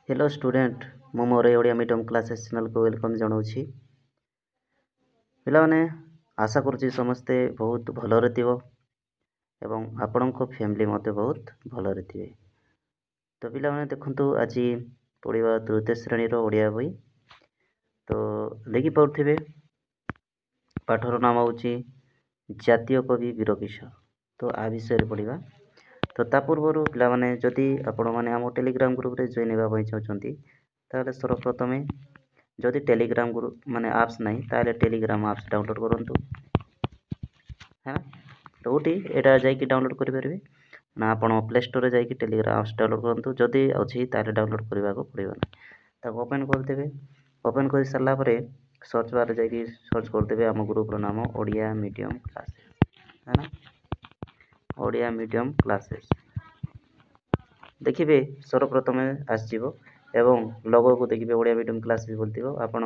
Hello student मु मोर Odia medium classes channel को welcome जनाऊँगी। पिलाने आशा करुँची समस्ते बहुत भलरे थिबो एवं आपणको फैमिली मते बहुत भलरे थिबे। तो पिलाने देखंतु आज पढ़िबा तृतीय श्रेणी रो ओडिया बही। तो देखि पाउथिबे पाठर नाम होची जातीय कवि वीर किशोर। तो आ विषय रे पढ़िबा। तो ता पूर्वरु पिलाने जदि आपण माने आम टेलीग्राम ग्रुप रे जॉइन हेबा पई चाहउछंती ताले सर्वप्रथमे जदि टेलीग्राम ग्रुप माने एप्स नहीं ताले टेलीग्राम एप्स डाउनलोड करंतु है। तो उठी एटा जाई कि डाउनलोड करि परिबे ना आपण प्ले स्टोर रे जाई कि टेलीग्राम एप्स डाउनलोड करंतु जदि अछि ताले डाउनलोड करबा को पड़िबो ना। ताको ओपन कर देबे। ओपन कर सरला परे सर्च बार रे जाई कि सर्च कर देबे आम ग्रुप रो नाम ओडिया मीडियम क्लासेस है ना। ओडिया मीडियम क्लासेस देखिए सर्वप्रथमे आसजिवो एवं लोगो को देखिए ओडिया मीडियम क्लासेस बोलथिबो आपण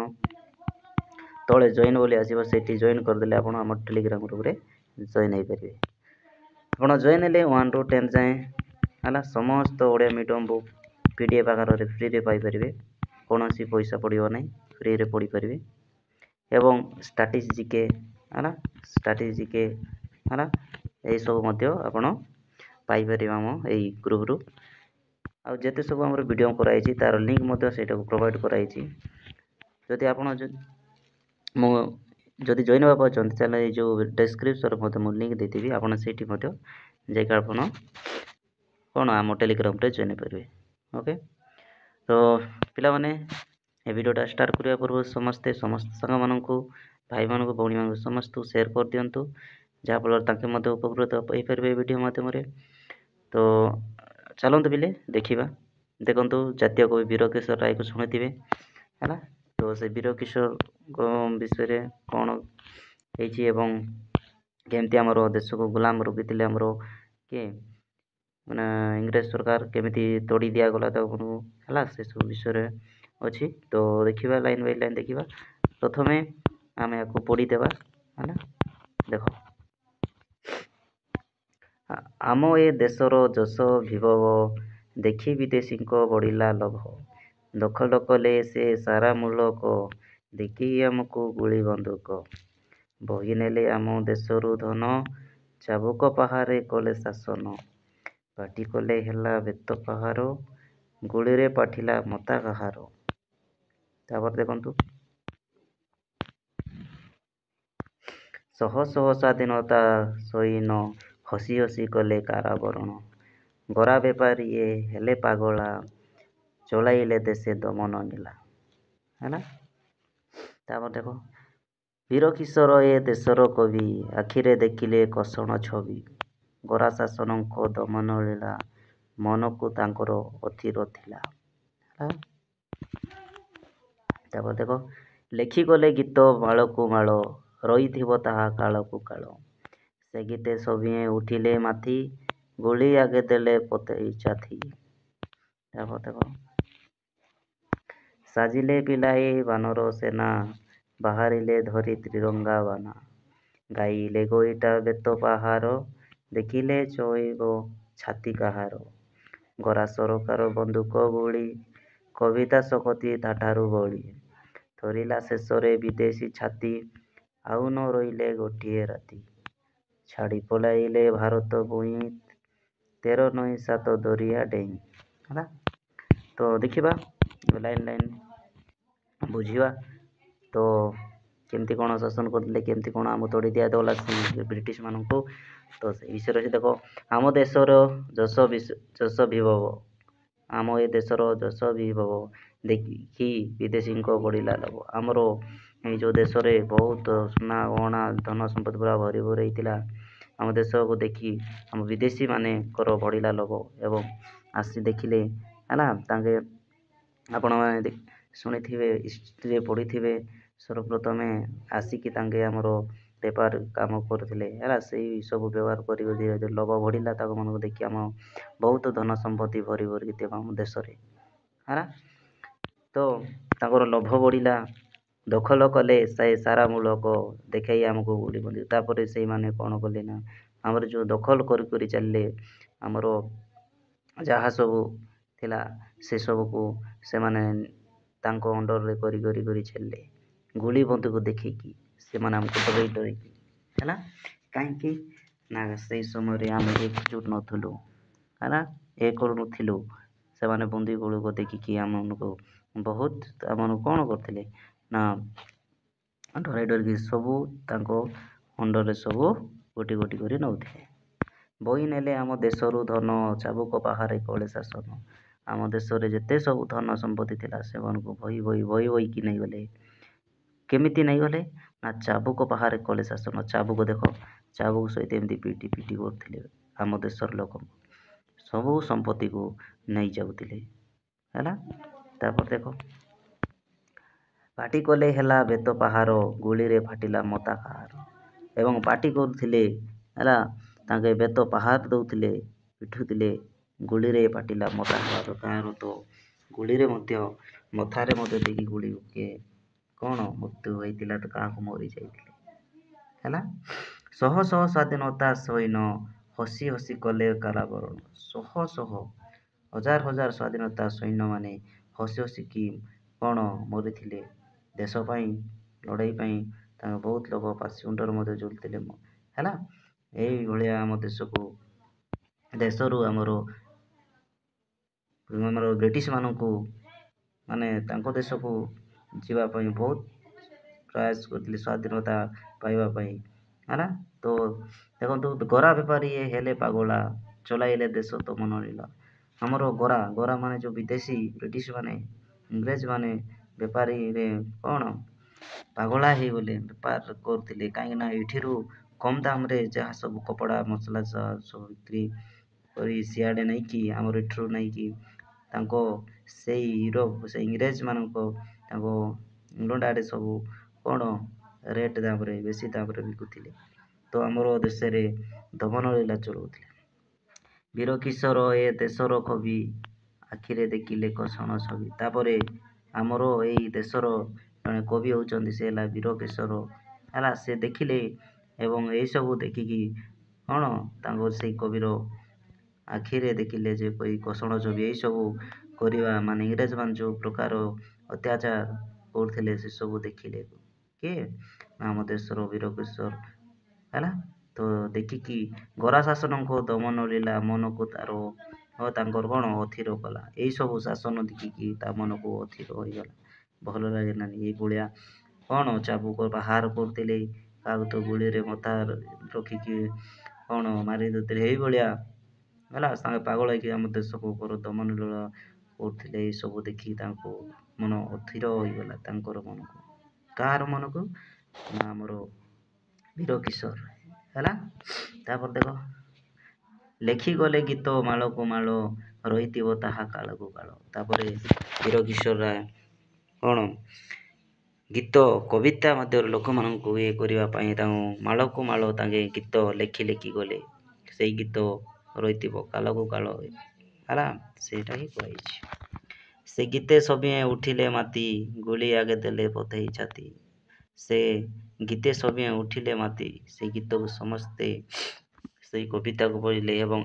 तळे जॉइन बोली आसीबो सेठी जॉइन कर देले आपण हमर टेलीग्राम ग्रुप रे जॉइन हे परिबे। आपण जॉइन हेले 1 ରୁ 10 जाए हला समस्त ओडिया मीडियम बुक पीडीएफ आकार रे फ्री रे पाई परिबे। कोनोसी पैसा पड़िबो नै फ्री रे पढ़ी परिबे एवं स्टैटिक्स जीके हला स्टैटिक्स जीके हला एई सब मध्य आपण पाई परिबा हम एई ग्रुप रु। आ जेते सब हमर वीडियो कराई तार लिंक मध्य सेटा को प्रोवाइड कराई। जदि आपण मो जदि जॉइन होबा चाहते ताले जो डिस्क्रिप्शन मते मु लिंक देथिबी आपण सेठी मते जेका आपण कोन आम टेलीग्राम रे जॉइन परिबे। ओके तो पिला माने ए वीडियोटा स्टार्ट करिया पूर्व समस्त संग माननकु भाई माननकु भौणी माननकु समस्त शेयर कर दियंतु जहा फल ताके मते उपकृत होई परिबे वीडियो माध्यम रे। तो चलंतु बिले देखिबा। देखंतु जातीय कवि वीर किशोर राय को सुनिथिबे हैला। तो से वीर किशोर को विषय रे कोन हेची एवं केमती हमरो देश को गुलाम रखिथिले हमरो के माने इंग्रेज सरकार केमिति तोड़ी दिया गला त हैला से सब विषय रे अछि। तो देखिबा लाइन बाय लाइन देखिबा। प्रथमे आमे को पढ़ी देबा हैला। देखो आम ए देशर जस विभव देखी विदेशी को बढ़िला लोभ दखल कले से सारा मुलक देखी आमको गुली बंदूक बही नेले आम देशरू धन चाबुक पाहारे कले शासन पाटी कले हेला बेत पाहार गुली रे पाठिला मता काहार। तापर देखंतु शह शह स्वाधीनता सैन हसी हसी कले कारावरण गरा बेपारी हेले पागला चलाइले देशे दमन नीला है ना। तापर देखो वीर किशोर ए देशर कवि आखिरे देखिले कषण छवि गरा शासन को दमन लीला मन को तांकर अथिर थिला। तापर देखो लेखि गले गीत माल को माल रही ताहा काल को काल से गीते सभी उठिले माथी गुली आगे देले पते चाथी। तापर देखो साजिले पिलाई बानर सेना बाहरिले धरी त्रिरंगा बाना गाइले गोईटा बेत पाहार देखिले चोइबो छाती काहार गरा सरकार बंदूक गुली कविता सकती ताठारू बली धरिला शेषरे विदेशी छाती आउ न रहिले गोटिए राती छाड़ी पलाइले भारत भूई 13 नई 7 दरिया डेई है। तो देखिबा लाइन लाइन बुझिबा। तो केमती कोन शासन करले केमती कोन आम तोड़ी दिया दला ब्रिटिश माननकु। तो से विषय रे देखो आम देशर जस विभव आम ए देशर जस विभव देखी विदेशी को बढ़िला लोभ आमर ये जो देश रे बहुत सोना गहना धन संपत्ति पूरा भरी भरी थिला। आम देश को देखी आम विदेशी माने कर बढ़िला लोभ एवं आसी देखिले हैना तांगे आपण माने सुनिथिबे हिस्ट्री पढ़िथिबे सर्वप्रथमे आसिकी तांगे हमरो बेपार काम करथिले हैला सेही सब व्यवहार करी धीरे धीरे लोभ बढ़िला ताको मन को देखि आम बहुत धन संपत्ति भरी भरी थिबा आम देश रे हैना। तो ताकर लोभ बढ़िला दखल कले से सारा मुलक देखई आमको गुली बंदी तापर से माने कोन कले ना हमर जो दखल करी चलले हमरो जहा सब ଥିଲା ସେସବୁକୁ ସେମାନେ ତାଙ୍କ ଅଣ୍ଡରରେ କରି କରି କରି ଚାଲିଲେ। ଗୁଳି ବନ୍ଧୁକ ଦେଖେଇକି ସେମାନେ ଆମକୁ ଡରେଇକି ହେଲା। କାହିଁକି ନା ସେଇ ସମୟରେ ଆମେ ଏକଜୁଟ ନଥିଲୁ ହେଲା, ଏ କରୁନଥିଲୁ। ସେମାନେ ବନ୍ଧୁକ ଦେଖିକି ଆମମାନଙ୍କୁ ବହୁତ ଆମମାନଙ୍କୁ କ'ଣ କରିଥିଲେ ନା ଡରାଇ ଡରିକି ସବୁ ତାଙ୍କ ମୁଣ୍ଡରେ ସବୁ ଗୋଟି ଗୋଟି କରି ନେଉଥିଲେ। ବହି ନେଲେ ଆମ ଦେଶରୁ ଧନ, ଚାବୁକ ବାହାରେ କଳେ ଶାସନ। ଆମ ଦେଶରେ ଯେତେ ସବୁ ଧନ ସମ୍ପତ୍ତି ଥିଲା ସେମାନଙ୍କୁ ବହିକି ନେଇଗଲେ। କେମିତି ନେଇଗଲେ ନା ଚାବୁକ ବାହାରେ କଲେ ଶାସନ। ଚାବୁକ ଦେଖ, ଚାବୁକ ସହିତ ଏମିତି ପିଟି ପିଟି କରୁଥିଲେ ଆମ ଦେଶର ଲୋକଙ୍କୁ। ସବୁ ସମ୍ପତ୍ତିକୁ ନେଇ ଯାଉଥିଲେ ହେଲା। ତାପରେ ଦେଖ, ପାଟି କଲେ ହେଲା ବେତ ପାହାର, ଗୁଳିରେ ଫାଟିଲା ମତା କାହାର। ଏବଂ ପାଟି କରୁଥିଲେ ହେଲା, ତାଙ୍କେ ବେତ ପାହାର ଦଉଥିଲେ, ପିଟୁଥିଲେ, ଗୁଳିରେ ଫାଟିଲା ମତା କାହାର। କାହାର ତ ଗୁଳିରେ ମଧ୍ୟ ମଥାରେ ମଧ୍ୟ ଦେଇକି ଗୁଳି କିଏ କ'ଣ ମୃତ୍ୟୁ ହୋଇଥିଲା, ତ କାହାକୁ ମରିଯାଇଥିଲେ ହେଲା। ଶହ ଶହ ସ୍ୱାଧୀନତା ସୈନ ହସି ହସି କଲେ କାରାବରଣ। ଶହ ଶହ ହଜାର ହଜାର ସ୍ୱାଧୀନତା ସୈନ୍ୟମାନେ ହସି ହସିକି କ'ଣ ମରିଥିଲେ ଦେଶ ପାଇଁ, ଲଢ଼େଇ ପାଇଁ। ତାଙ୍କ ବହୁତ ଲୋକ ପାଶିମୁଣ୍ଡରେ ମଧ୍ୟ ଝୁଲୁଥିଲେ ହେଲା। ଏଇଭଳିଆ ଆମ ଦେଶରୁ ଆମର ବ୍ରିଟିଶମାନଙ୍କୁ ମାନେ ତାଙ୍କ ଦେଶକୁ ଯିବା ପାଇଁ ବହୁତ ପ୍ରୟାସ କରିଥିଲେ ସ୍ୱାଧୀନତା ପାଇବା ପାଇଁ ହେଲା। ତ ଦେଖନ୍ତୁ, ଗରା ବେପାରୀ ହେଲେ ପାଗଳା, ଚଲାଇଲେ ଦେଶ ଦମନ ଲୀଳା। ଆମର ଗରା ମାନେ ଯେଉଁ ବିଦେଶୀ ବ୍ରିଟିଶ ମାନେ, ଇଂରେଜ ମାନେ ବେପାରୀରେ କ'ଣ ପାଗଳା ହେଇଗଲେ, ବେପାର କରୁଥିଲେ। କାହିଁକିନା ଏଠିରୁ କମ୍ ଦାମରେ ଯାହା ସବୁ କପଡ଼ା ମସଲା ସବୁ ବିକ୍ରି କରି ସିଆଡ଼େ ନେଇକି ଆମର ଏଠିରୁ ନେଇକି ତାଙ୍କ ସେଇ ୟୁରୋପ, ସେ ଇଂରେଜମାନଙ୍କ ତାଙ୍କ ଇଂଲଣ୍ଡ ଆଡ଼େ ସବୁ କ'ଣ ରେଟ୍ ଦାମରେ, ବେଶୀ ଦାମରେ ବିକୁଥିଲେ। ତ ଆମର ଦେଶରେ ଦମନ ଲୀଳା ଚଳାଉଥିଲେ। ବୀର କିଶୋର ଏ ଦେଶର କବି, ଆଖିରେ ଦେଖିଲେ କଷଣ ଛବି। ତାପରେ ଆମର ଏଇ ଦେଶର ଜଣେ କବି ହେଉଛନ୍ତି, ସେ ହେଲା ବୀର କିଶୋର ହେଲା। ସେ ଦେଖିଲେ ଏବଂ ଏଇସବୁ ଦେଖିକି କ'ଣ ତାଙ୍କର ସେଇ କବିର ଆଖିରେ ଦେଖିଲେ ଯେ କଷଣ ଛବି। ଏଇସବୁ କରିବା ମାନେ ଇଂରେଜମାନେ ଯେଉଁ ପ୍ରକାର ଅତ୍ୟାଚାର କରୁଥିଲେ ସେସବୁ ଦେଖିଲେ କିଏ ନା ଆମ ଦେଶର ବୀର କିଶୋର ହେଲା। ତ ଦେଖିକି ଗରା ଶାସନଙ୍କ ଦମନ ଲୀଳା ମନକୁ ତାଙ୍କର କ'ଣ ଅଥିର କଲା। ଏଇସବୁ ଶାସନ ଦେଖିକି ତା ମନକୁ ଅଥିର ହୋଇଗଲା, ଭଲ ଲାଗିଲାନି। ଏଇଭଳିଆ କ'ଣ ଚାବୁକ ବାହାର କରୁଥିଲେ, କାହାକୁ ତ ଗୁଳିରେ ମଥା ରଖିକି କ'ଣ ମାରି ଦେଉଥିଲେ। ଏଇଭଳିଆ ହେଲା, ସାଙ୍ଗେ ପାଗଳ ହେଇକି ଆମ ଦେଶକୁ ଉପର ଦମନ ଲୀଳା କରୁଥିଲେ। ଏଇସବୁ ଦେଖିକି ତାଙ୍କୁ ମନ ଅଥିର ହୋଇଗଲା, ତାଙ୍କର ମନକୁ। କାହାର ମନକୁ ନା ଆମର ବୀର କିଶୋର ହେଲା। ତାପରେ ଦେଖ, ଲେଖିଗଲେ ଗୀତ ମାଳକୁ ମାଳ, ରହିଥିବ ତାହା କାଳକୁ କାଳ। ତାପରେ ବୀର କିଶୋର କ'ଣ ଗୀତ କବିତା ମଧ୍ୟରେ ଲୋକମାନଙ୍କୁ ଇଏ କରିବା ପାଇଁ ତାଙ୍କୁ ମାଳକୁ ମାଳ ତାଙ୍କେ ଗୀତ ଲେଖି ଗଲେ। ସେଇ ଗୀତ ରହିଥିବ କାଳକୁ କାଳ ହେଲା, ସେଇଟା ହିଁ କୁହାଯାଇଛି। ସେ ଗୀତେ ସଭିଏଁ ଉଠିଲେ ମାତି, ଗୁଳି ଆଗେ ଦେଲେ ପଥେଇ ଛାତି। ସେ ଗୀତେ ସଭିଏଁ ଉଠିଲେ ମାତି, ସେ ଗୀତକୁ ସମସ୍ତେ ସେଇ କବିତାକୁ ପଢ଼ିଲେ ଏବଂ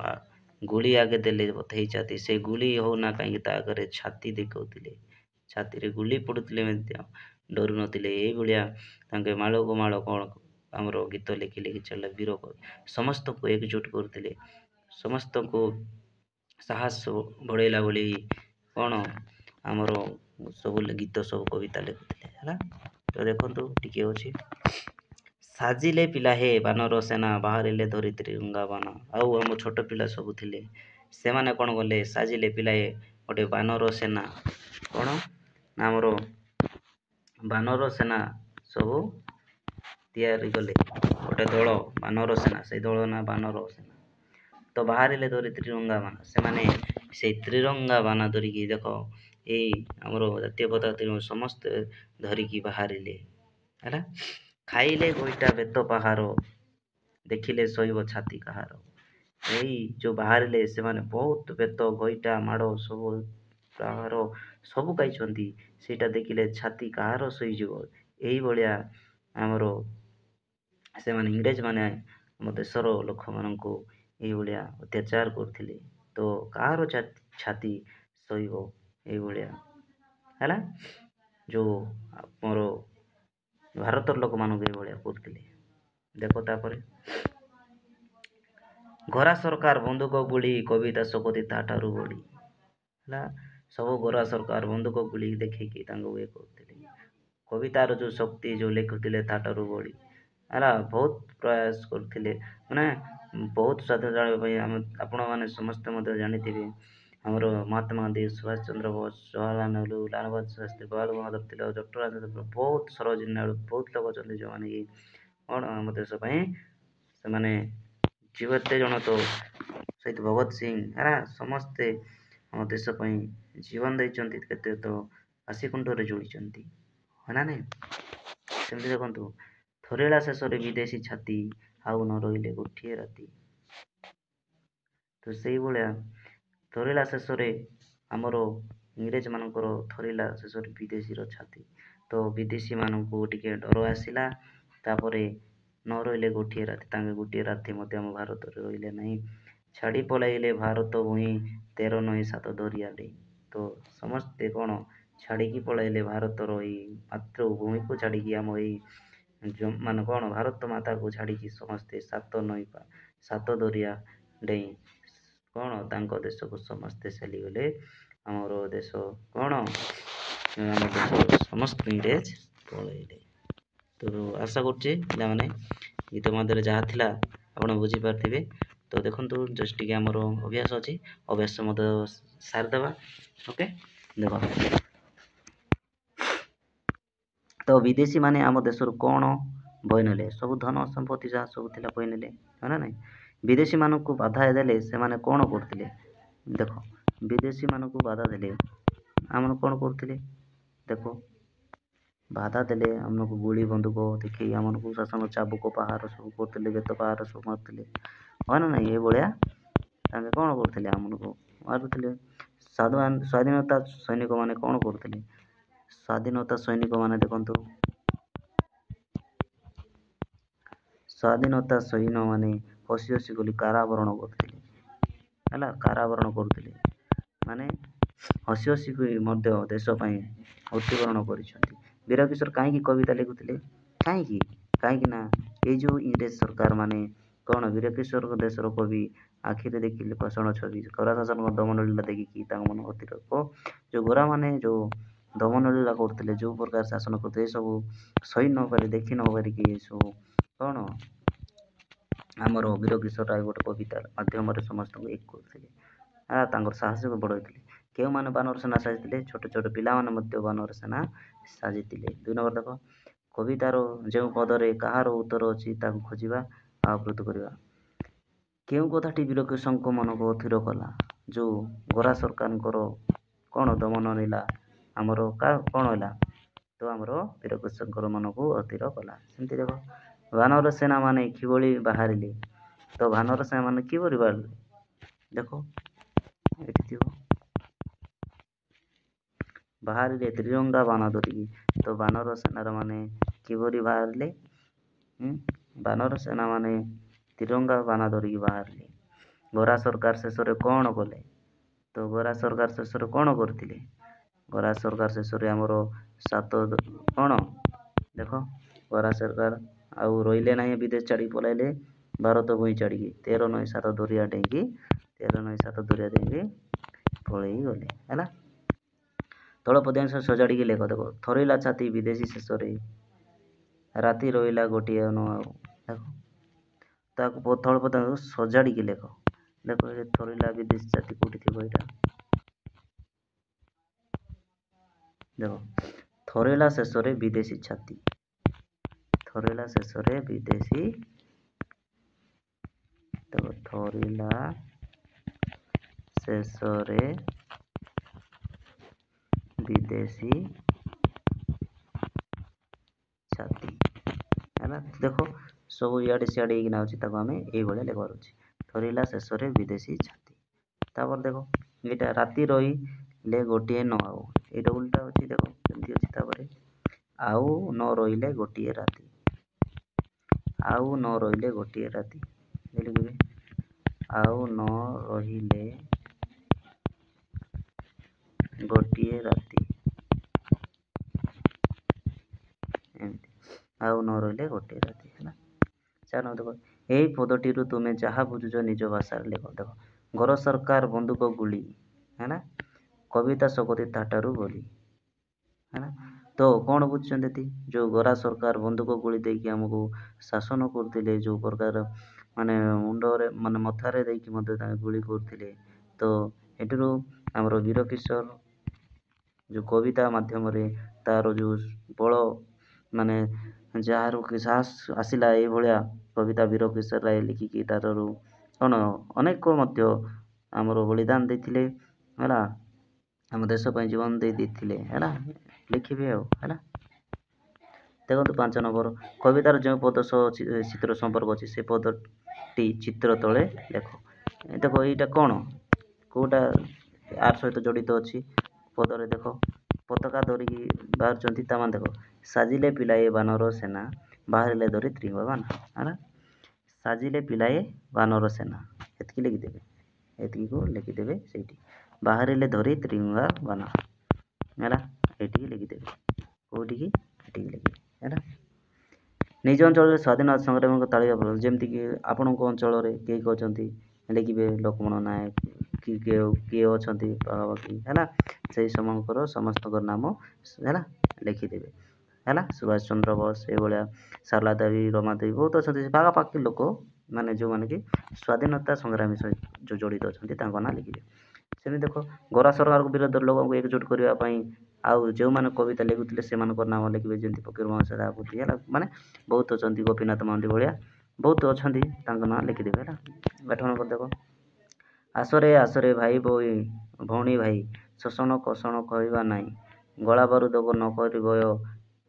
ଗୁଳି ଆଗେ ଦେଲେ ପଥେଇ ଛାତି। ସେ ଗୁଳି ହଉନା କାହିଁକି ତା ଆଗରେ ଛାତି ଦେଖାଉଥିଲେ, ଛାତିରେ ଗୁଳି ପଡ଼ୁଥିଲେ ମଧ୍ୟ ଡରୁ ନଥିଲେ। ଏଇଭଳିଆ ତାଙ୍କେ ମାଳକୁ ମାଳ କ'ଣ ଆମର ଗୀତ ଲେଖି ଚାଲିଲେ। ବୀର ସମସ୍ତଙ୍କୁ ଏକଜୁଟ କରୁଥିଲେ, ସମସ୍ତଙ୍କୁ ସାହସ ବଢ଼େଇଲା ଭଳି କ'ଣ ଆମର ସବୁ ଗୀତ ସବୁ କବିତା ଲେଖୁଥିଲେ ହେଲା। ତ ଦେଖନ୍ତୁ ଟିକେ ଅଛି, ସାଜିଲେ ପିଲା ହେ ବାନର ସେନା, ବାହାରିଲେ ଧରିତ୍ରୀ ରଙ୍ଗା ବାନା। ଆଉ ଆମ ଛୋଟ ପିଲା ସବୁ ଥିଲେ, ସେମାନେ କ'ଣ କଲେ, ସାଜିଲେ ପିଲାଏ ଗୋଟେ ବାନର ସେନା କ'ଣ ନା ଆମର ବାନର ସେନା ସବୁ ତିଆରି କଲେ, ଗୋଟେ ଦଳ ବାନର ସେନା, ସେଇ ଦଳ ନା ବାନର ସେନା। ତ ବାହାରିଲେ ଧରିତ୍ରୀ ରଙ୍ଗା ବାନା, ସେମାନେ ସେଇ ତ୍ରିରଙ୍ଗା ବାନା ଧରିକି ଦେଖ ଏଇ ଆମର ଜାତୀୟ ପତାକା ସମସ୍ତେ ଧରିକି ବାହାରିଲେ ହେଲା। ଖାଇଲେ ଗୋଇଠା ବେତ ପାହାର, ଦେଖିଲେ ସହିବ ଛାତି କାହାର। ଏଇ ଯେଉଁ ବାହାରିଲେ ସେମାନେ ବହୁତ ବେତ ଗୋଇଠା ମାଡ଼ ସବୁ ପାହାର ସବୁ ଖାଇଛନ୍ତି, ସେଇଟା ଦେଖିଲେ ଛାତି କାହାର ସହିଯିବ। ଏଇଭଳିଆ ଆମର ସେମାନେ ଇଂରେଜମାନେ ଆମ ଦେଶର ଲୋକମାନଙ୍କୁ ଏଇଭଳିଆ ଅତ୍ୟାଚାର କରୁଥିଲେ। ତ କାହାର ଛାତି ଶୋଇବ ଏଇଭଳିଆ ହେଲା। ଯେଉଁ ଆମର ଭାରତର ଲୋକମାନଙ୍କୁ ଏଇଭଳିଆ କରୁଥିଲେ। ଦେଖ ତାପରେ ଗୋରା ସରକାର ବନ୍ଧୁକ ଗୁଳି କବିତା ଶପଥି ତାଠାରୁ ବଳି ହେଲା। ସବୁ ଗୋରା ସରକାର ବନ୍ଧୁକ ଗୁଳି ଦେଖିକି ତାଙ୍କୁ ଇଏ କରୁଥିଲେ। କବିତାର ଯେଉଁ ଶକ୍ତି ଯେଉଁ ଲେଖୁଥିଲେ ତାଠାରୁ ବଳି ହେଲା। ବହୁତ ପ୍ରୟାସ କରୁଥିଲେ, ମାନେ ବହୁତ ସ୍ୱାଧୀନତା ଆଣିବା ପାଇଁ। ଆପଣମାନେ ସମସ୍ତେ ମଧ୍ୟ ଜାଣିଥିବେ ଆମର ମହାତ୍ମା ଗାନ୍ଧୀ, ସୁଭାଷ ଚନ୍ଦ୍ର ବୋଷ, ଜବାହରଲାଲ ନେହେରୁ, ଲାଲ ବାହାଦୁର ଶାସ୍ତ୍ରୀ, ବାଳ ଗଙ୍ଗାଧର ତିଲକ, ଡକ୍ଟର ରାଜେନ୍ଦ୍ର ପ୍ରସାଦ, ବହୁତ ସରୋଜିନୀ ନାଇଡୁ, ବହୁତ ଲୋକ ଅଛନ୍ତି ଯେଉଁମାନେ କି କ'ଣ ଆମ ଦେଶ ପାଇଁ ସେମାନେ ଏତେ ଜଣ ତ ସହିଦ ଭଗତ ସିଂ ହେଲା ସମସ୍ତେ ଆମ ଦେଶ ପାଇଁ ଜୀବନ ଦେଇଛନ୍ତି, କେତେ ତ ଆଶିକୁଣ୍ଠରେ ଯୋଡ଼ିଛନ୍ତି ହଁ ନା ନାଇଁ। ସେମିତି ଦେଖନ୍ତୁ ଥରିଲା ଶେଷରେ ବିଦେଶୀ ଛାତି ଆଉ ନ ରହିଲେ ଗୋଟିଏ ରାତି। ତ ସେଇଭଳିଆ ଥରିଲା ଶେଷରେ ଆମର ଇଂରେଜମାନଙ୍କର ଥରିଲା ଶେଷରେ ବିଦେଶୀର ଛାତି। ତ ବିଦେଶୀମାନଙ୍କୁ ଟିକେ ଡର ଆସିଲା। ତାପରେ ନ ରହିଲେ ଗୋଟିଏ ରାତି, ତାଙ୍କେ ଗୋଟିଏ ରାତି ମଧ୍ୟ ଆମ ଭାରତରେ ରହିଲେ ନାହିଁ। ଛାଡ଼ି ପଳାଇଲେ ଭାରତ ଭୂଇଁ 13 ନଈ 7 ଦରିଆ ଡେଇଁ। ତ ସମସ୍ତେ କ'ଣ ଛାଡ଼ିକି ପଳାଇଲେ ଭାରତର ଏଇ ମାତୃଭୂମିକୁ ଛାଡ଼ିକି, ଆମ ଏଇ ମାନେ କ'ଣ ଭାରତ ମାତାକୁ ଛାଡ଼ିକି ସମସ୍ତେ 7 ନଈ 7 ଦରିଆ ଡେଇଁ କ'ଣ ତାଙ୍କ ଦେଶକୁ ସମସ୍ତେ ଚାଲିଗଲେ। ଆମର ଦେଶ କ'ଣ ଆମ ଦେଶର ସମସ୍ତ ଇଂରେଜ ପଳାଇଲେ। ତ ଆଶା କରୁଛି ପିଲାମାନେ ଗୀତ ମଧ୍ୟରେ ଯାହା ଥିଲା ଆପଣ ବୁଝିପାରିଥିବେ। ତ ଦେଖନ୍ତୁ ଜଷ୍ଟ ଟିକେ ଆମର ଅଭ୍ୟାସ ଅଛି, ଅଭ୍ୟାସ ମଧ୍ୟ ସାରିଦେବା। ଓକେ, ଦେଖ ତ ବିଦେଶୀମାନେ ଆମ ଦେଶରୁ କ'ଣ ବହି ନେଲେ? ସବୁ ଧନ ସମ୍ପତ୍ତି ଯାହା ସବୁ ଥିଲା ବହି ନେଲେ, ହଁ ନା ନାହିଁ। ବିଦେଶୀମାନଙ୍କୁ ବାଧା ଦେଲେ ସେମାନେ କ'ଣ କରୁଥିଲେ? ଦେଖ ବିଦେଶୀମାନଙ୍କୁ ବାଧା ଦେଲେ ଆମର କ'ଣ କରୁଥିଲେ? ଦେଖ ବାଧା ଦେଲେ ଆମକୁ ଗୁଳି ବନ୍ଧୁକ ଦେଖେଇ ଆମକୁ ଶାସନ ଚାବୁକ ପାହାର ସବୁ କରୁଥିଲେ, ବେତ ପାହାର ସବୁ ମାରୁଥିଲେ, ହଁ ନା ନାହିଁ। ଏଇଭଳିଆ ତାଙ୍କେ କ'ଣ କରୁଥିଲେ? ଆମକୁ ମାରୁଥିଲେ। ସ୍ୱାଧୀନତା ସୈନିକମାନେ କ'ଣ କରୁଥିଲେ? ସ୍ୱାଧୀନତା ସୈନିକମାନେ ଦେଖନ୍ତୁ, ସ୍ୱାଧୀନତା ସୈନ୍ୟମାନେ ହସି ହସି ଗଲି କାରାବରଣ କରୁଥିଲେ ହେଲା। କାରାବରଣ କରୁଥିଲେ ମାନେ ହସି ହସି ମଧ୍ୟ ଦେଶ ପାଇଁ ମୃତ୍ୟୁବରଣ କରିଛନ୍ତି। ବୀର କିଶୋର କାହିଁକି କବିତା ଲେଖୁଥିଲେ? କାହିଁକି ନା ଏଇ ଯେଉଁ ଇଂରେଜ ସରକାର ମାନେ କ'ଣ ବୀର କିଶୋର ଦେଶର କବି ଆଖିରେ ଦେଖିଲେ ପାଷାଣ ଛବି, ଗୋରା ଶାସନଙ୍କ ଦମନଲୀଳା ଦେଖିକି ତାଙ୍କ ମନ ଅତିରକ ଯେଉଁ ଗୋରାମାନେ ଯେଉଁ ଦମନଲୀଳା କରୁଥିଲେ, ଯେଉଁ ପ୍ରକାର ଶାସନ କରୁଥିଲେ, ଏସବୁ ସହି ନ ପାରି ଦେଖି ନ ପାରିକି ଏସବୁ କ'ଣ ଆମର ବୀର କିଶୋର ରାୟ ଗୋଟେ କବିତା ମାଧ୍ୟମରେ ସମସ୍ତଙ୍କୁ ଏକ କରୁଥିଲେ। ତାଙ୍କର ସାହସକୁ ବଢ଼ାଉଥିଲେ। କେଉଁମାନେ ବାନର ସେନା ସାଜିଥିଲେ? ଛୋଟ ଛୋଟ ପିଲାମାନେ ମଧ୍ୟ ବାନର ସେନା ସାଜିଥିଲେ। 2 ନମ୍ବର ଦେଖ କବିତାର ଯେଉଁ ପଦରେ କାହାର ଉତ୍ତର ଅଛି ତାକୁ ଖୋଜିବା, ଆବୃତ୍ତି କରିବା। କେଉଁ କଥାଟି ବୀର କିଶୋରଙ୍କ ମନକୁ ଅଥିର କଲା? ଯେଉଁ ଗୋରା ସରକାରଙ୍କର କ'ଣ ଦମନ ନେଲା ଆମର କ'ଣ ହେଲା? ତ ଆମର ବୀର କିଶୋରଙ୍କର ମନକୁ ଅଥିର କଲା। ସେମିତି ଦେଖ ବାନର ସେନାମାନେ କିଭଳି ବାହାରିଲେ? ତ ବାନର ସେନାମାନେ କିଭଳି ବାହାରିଲେ? ଦେଖ ଏଠି ଥିବ ବାହାରିଲେ ତ୍ରିରଙ୍ଗା ବାଣ ଧରିକି। ତ ବାନର ସେନାର ମାନେ କିଭଳି ବାହାରିଲେ? ବାନର ସେନାମାନେ ତ୍ରିରଙ୍ଗା ବାଣ ଧରିକି ବାହାରିଲେ। ଗୋରା ସରକାର ଶେଷରେ କ'ଣ କଲେ? ତ ଗୋରା ସରକାର ଶେଷରେ କ'ଣ କରିଥିଲେ? ଗୋରା ସରକାର ଶେଷରେ ଆମର କ'ଣ ଦେଖ ଗୋରା ସରକାର ଆଉ ରହିଲେ ନାହିଁ, ବିଦେଶ ଛାଡ଼ିକି ପଳାଇଲେ ଭାରତ ଭୂଇଁ ଛାଡ଼ିକି 13 ନଈ 7 ଦରିଆ ଡେଇଁକି ପଳେଇ ଗଲେ ହେଲା। ତଳ ପଦ୍ୟାଂଶ ସଜାଡ଼ିକି ଲେଖ। ଦେଖ ଥରିଲା ଛାତି ବିଦେଶୀ ଶେଷରେ ରାତି ରହିଲା ଗୋଟିଏ ନ ଆଉ। ଦେଖ ତାକୁ ତଳ ପଦ୍ୟାଂଶ ସଜାଡ଼ିକି ଲେଖ। ଦେଖ ଏ ଥରିଲା ବିଦେଶୀ ଛାତି କୋଉଠି ଥିବ? ଏଇଟା ଦେଖ ଥରିଲା ଶେଷରେ ବିଦେଶୀ ଛାତି, ଥରିଲା ଶେଷରେ ବିଦେଶୀ, ଦେଖ ଥରିଲା ଶେଷରେ ବିଦେଶୀ ଛାତି ହେଲା। ଦେଖ ସବୁ ଇଆଡ଼େ ସିଆଡ଼େ ହେଇକିନା ଅଛି, ତାକୁ ଆମେ ଏଇଭଳିଆ ଲେଖିବାର ଅଛି। ଥରିଲା ଶେଷରେ ବିଦେଶୀ ଛାତି। ତାପରେ ଦେଖ ଏଇଟା ରାତି ରହିଲେ ଗୋଟିଏ ନ ଆଉ, ଏଇଟା ଉଲ୍ଟା ଅଛି। ଦେଖ କେମିତି ଅଛି? ତାପରେ ଆଉ ନ ରହିଲେ ଗୋଟିଏ ରାତି, ଆଉ ନ ରହିଲେ ଗୋଟିଏ ରାତି ଲେଖିବେ। ଆଉ ନ ରହିଲେ ଗୋଟିଏ ରାତି ଏମିତି ଆଉ ନ ରହିଲେ ଗୋଟିଏ ରାତି ହେଲା। ଚାର ଦେଖ ଏଇ ପଦଟିରୁ ତୁମେ ଯାହା ବୁଝୁଛ ନିଜ ଭାଷାରେ ଲେଖ। ଦେଖ ଘର ସରକାର ବନ୍ଧୁକ ଗୁଳି ହେଲା କବିତା ଶକତି ଥାଟାରୁ ବୋଲି ହେଲା। ତ କ'ଣ ବୁଝୁଛନ୍ତି ଏଠି ଯେଉଁ ଗୋରା ସରକାର ବନ୍ଧୁକ ଗୁଳି ଦେଇକି ଆମକୁ ଶାସନ କରୁଥିଲେ ଯେଉଁ ପ୍ରକାର ମାନେ ମୁଣ୍ଡରେ ମାନେ ମଥାରେ ଦେଇକି ମଧ୍ୟ ତାଙ୍କେ ଗୁଳି କରୁଥିଲେ। ତ ଏଥିରୁ ଆମର ବୀର କିଶୋର ଯେଉଁ କବିତା ମାଧ୍ୟମରେ ତାର ଯେଉଁ ବଳ ମାନେ ଯାହାର କି ସାହସ ଆସିଲା ଏଇଭଳିଆ କବିତା ବୀର କିଶୋର ରାୟ ଲେଖିକି ତାରୁ କ'ଣ ଅନେକ ମଧ୍ୟ ଆମର ବଳିଦାନ ଦେଇଥିଲେ ହେଲା। ଆମ ଦେଶ ପାଇଁ ଜୀବନ ଦେଇଥିଲେ ହେଲା। ଲେଖିବେ ଆଉ ହେଲା। ଦେଖନ୍ତୁ 5 ନମ୍ବର କବିତାର ଯେଉଁ ପଦ ସହ ଚିତ୍ର ସମ୍ପର୍କ ଅଛି ସେ ପଦଟି ଚିତ୍ର ତଳେ ଲେଖ। ଦେଖ ଏଇଟା କ'ଣ କେଉଁଟା ଆର ସହିତ ଜଡ଼ିତ ଅଛି ପଦରେ ଦେଖ ପତାକା ଧରିକି ବାହାରୁଛନ୍ତି ତାମାନେ ଦେଖ ସାଜିଲେ ପିଲାଏ ବାନର ସେନା ବାହାରିଲେ ଧରି ତ୍ରିଙ୍ଗ ବାଣ ହେଲା। ସାଜିଲେ ପିଲାଏ ବାନର ସେନା ଏତିକି ଲେଖିଦେବେ ଏତିକିକୁ ଲେଖିଦେବେ ସେଇଠି ବାହାରିଲେ ଧରି ତ୍ରିଙ୍ଗା ବାଣ ହେଲା। ଏଇଠିକି ଲେଖିଦେବେ କେଉଁଠିକି ଏଠିକି ଲେଖିବେ ହେଲା। ନିଜ ଅଞ୍ଚଳରେ ସ୍ୱାଧୀନତା ସଂଗ୍ରାମୀଙ୍କ ତାଳିକା ଯେମିତିକି ଆପଣଙ୍କ ଅଞ୍ଚଳରେ କେହି ଅଛନ୍ତି ଲେଖିବେ ଲକ୍ଷ୍ମଣ ନାୟକ କି କିଏ ଅଛନ୍ତି ପାଖାପାଖି ହେଲା। ସେଇ ସମଙ୍କର ସମସ୍ତଙ୍କର ନାମ ହେଲା ଲେଖିଦେବେ ହେଲା। ସୁଭାଷ ଚନ୍ଦ୍ର ବୋଷ ଏଇଭଳିଆ ଶାରଳା ଦେବୀ ରମା ଦେବୀ ବହୁତ ଅଛନ୍ତି ପାଖାପାଖି ଲୋକ ମାନେ ଯେଉଁମାନେ କି ସ୍ୱାଧୀନତା ସଂଗ୍ରାମୀ ସହିତ ଯେଉଁ ଜଡ଼ିତ ଅଛନ୍ତି ତାଙ୍କ ନାଁ ଲେଖିବେ। ସେମିତି ଦେଖ ଗୋରା ସରକାରଙ୍କ ବିରୋଧରେ ଲୋକଙ୍କୁ ଏକଜୁଟ କରିବା ପାଇଁ ଆଉ ଯେଉଁମାନେ କବିତା ଲେଖୁଥିଲେ ସେମାନଙ୍କର ନାମ ଲେଖିବେ ଯେମିତି ଫକୀରମୋହନ ସେନାପତି ହେଲା ମାନେ ବହୁତ ଅଛନ୍ତି ଗୋପୀନାଥ ମହାନ୍ତି ଭଳିଆ ବହୁତ ଅଛନ୍ତି ତାଙ୍କ ନାଁ ଲେଖିଦେବେ ହେଲା। 8 ନମ୍ବର ଦେଖ ଆସରେ ଆସରେ ଭାଇ ଭଉଣୀ ଭାଇ ଶୋଷଣ କୋଷଣ କହିବା ନାହିଁ ଗଳା ବାରୁଦ ନ କରି ଭୟ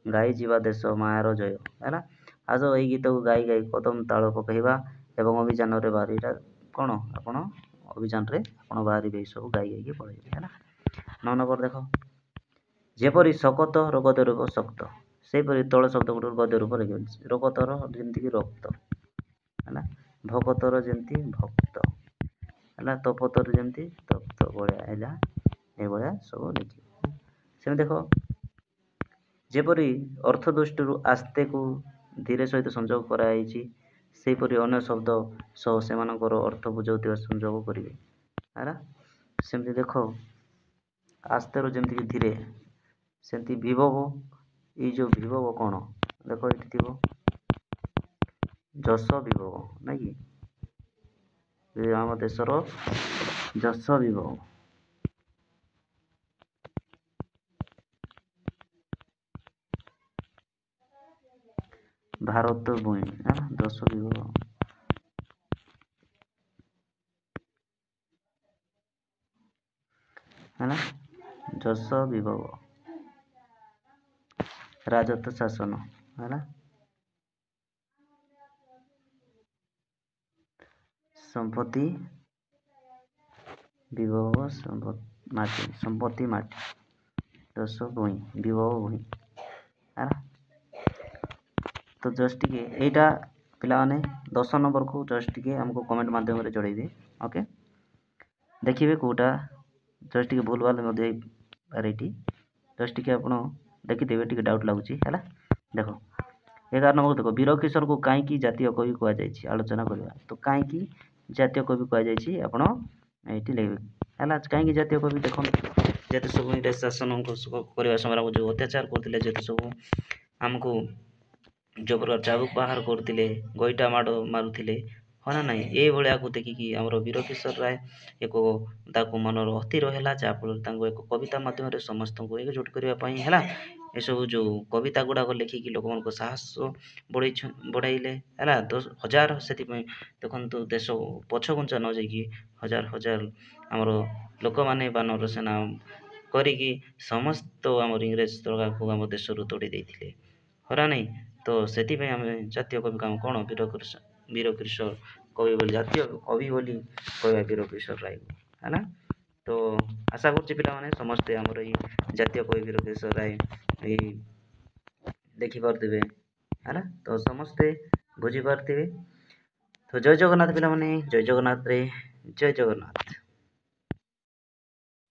ଗାଇ ଯିବା ଦେଶ ମାୟାର ଜୟ ହେଲା। ଆସ ଏଇ ଗୀତକୁ ଗାଇ ଗାଇ କଦମ ତାଳ ପକାଇବା ଏବଂ ଅଭିଯାନରେ ବାହାରିବା କ'ଣ ଆପଣ ଅଭିଯାନରେ ଆପଣ ବାହାରିବେ ଏସବୁ ଗାଇ ଗାଇକି ପଳେଇବେ ହେଲା। 9 ନମ୍ବର ଦେଖ ଯେପରି ଶକତ ରୋଗତ ରୂପ ଶକ୍ତ ସେହିପରି ତଳ ଶବ୍ଦ ଗୁଡ଼ିକ ଗଦ୍ୟ ରୂପ ଲେଖିବେ। ରୋଗତର ଯେମିତିକି ରକ୍ତ ହେଲା ଭକତର ଯେମିତି ଭକ୍ତ ହେଲା ତପତର ଯେମିତି ତପ୍ତ ଭଳିଆ ହେଲା ଏଭଳିଆ ସବୁ ଲେଖିବେ। ସେମିତି ଦେଖ ଯେପରି ଅର୍ଥ ଦୃଷ୍ଟିରୁ ଆସ୍ତେକୁ ଧୀରେ ସହିତ ସଂଯୋଗ କରାଯାଇଛି ସେହିପରି ଅନ୍ୟ ଶବ୍ଦ ସହ ସେମାନଙ୍କର ଅର୍ଥ ବୁଝାଉଥିବା ସଂଯୋଗ କରିବେ ହେଲା। ସେମିତି ଦେଖ ଆସ୍ତେର ଯେମିତିକି ଧୀରେ ସେମିତି ବିଭବ ଏଇ ଯେଉଁ ବିଭବ କ'ଣ ଦେଖ ଏଠି ଥିବ ଯଶ ବିଭବ ନାଇଁ କି ଆମ ଦେଶର ଯଶ ବିଭବ ଭାରତ ଭୂଇଁ ଯଶ ବିଭବ ହେଲା। ଯଶ ବିଭବ ରାଜତ୍ୱ ଶାସନ ହେଲା। ସମ୍ପତ୍ତି ବିଭବ ସମ୍ପତ୍ତି ମାଟି ଯଶ ଭୂଇଁ ବିଭବ ଭୂଇଁ ହେଲା। ତ ଜଷ୍ଟ ଟିକେ ଏଇଟା ପିଲାମାନେ 10 ନମ୍ବରକୁ ଜଷ୍ଟ ଟିକେ ଆମକୁ କମେଣ୍ଟ ମାଧ୍ୟମରେ ଜଣେଇବେ ଓକେ। ଦେଖିବେ କେଉଁଟା ଜଷ୍ଟ ଟିକେ ଭୁଲ ଭାଲ ମଧ୍ୟ ହେଇପାରେ ଏଠି ଜଷ୍ଟ ଟିକେ ଆପଣ ଦେଖିଦେବେ ଟିକେ ଡାଉଟ୍ ଲାଗୁଛି ହେଲା। ଦେଖ 11 ନମ୍ବର ଦେଖ ବୀର କିଶୋରକୁ କାହିଁକି ଜାତୀୟ କବି କୁହାଯାଇଛି ଆଲୋଚନା କରିବା। ତ କାହିଁକି ଜାତୀୟ କବି କୁହାଯାଇଛି ଆପଣ ଏଇଠି ଲେଖିବେ ହେଲା। କାହିଁକି ଜାତୀୟ କବି ଦେଖନ୍ତୁ ଯେତେ ସବୁ ଇଂରେଜ ଶାସନ କରିବା ସମୟରେ ଯେଉଁ ଅତ୍ୟାଚାର କରୁଥିଲେ ଯେତେ ସବୁ ଆମକୁ ଯେଉଁ ପ୍ରକାର ଚାବୁକ ବାହାର କରୁଥିଲେ ଗୋଇଠା ମାଡ଼ ମାରୁଥିଲେ ହଁ ନା ନାହିଁ ଏଇଭଳିଆକୁ ଦେଖିକି ଆମର ବୀର କିଶୋର ରାୟ ଏକ ତାକୁ ମନର ଅସ୍ଥିର ହେଲା ଯାହାଫଳରେ ତାଙ୍କୁ ଏକ କବିତା ମାଧ୍ୟମରେ ସମସ୍ତଙ୍କୁ ଏକଜୁଟ କରିବା ପାଇଁ ହେଲା ଏସବୁ ଯେଉଁ କବିତା ଗୁଡ଼ାକ ଲେଖିକି ଲୋକମାନଙ୍କ ସାହସ ବଢ଼ାଇଲେ ହେଲା। ହଜାର ସେଥିପାଇଁ ଦେଖନ୍ତୁ ଦେଶ ପଛଘୁଞ୍ଚା ନ ଯାଇକି ହଜାର ହଜାର ଆମର ଲୋକମାନେ ବାନର ସେନା କରିକି ସମସ୍ତ ଆମର ଇଂରେଜ ସରକାରକୁ ଆମ ଦେଶରୁ ତୋଡ଼ି ଦେଇଥିଲେ ହରା ନାହିଁ। ତ ସେଥିପାଇଁ ଆମେ ଜାତୀୟ କବି କାମ କ'ଣ ବୀର କିଶୋର କବି ବୋଲି ଜାତୀୟ କବି ବୋଲି କହିବା ବୀର କିଶୋର ରାୟ ହେଲା। ତ ଆଶା କରୁଛି ପିଲାମାନେ ସମସ୍ତେ ଆମର ଏଇ ଜାତୀୟ କବି ବୀର କିଶୋର ରାୟ ଏଇ ଦେଖିପାରୁଥିବେ ହେଲା। ତ ସମସ୍ତେ ବୁଝିପାରୁଥିବେ। ତ ଜୟ ଜଗନ୍ନାଥ ପିଲାମାନେ ଜୟ ଜଗନ୍ନାଥରେ ଜୟ ଜଗନ୍ନାଥ।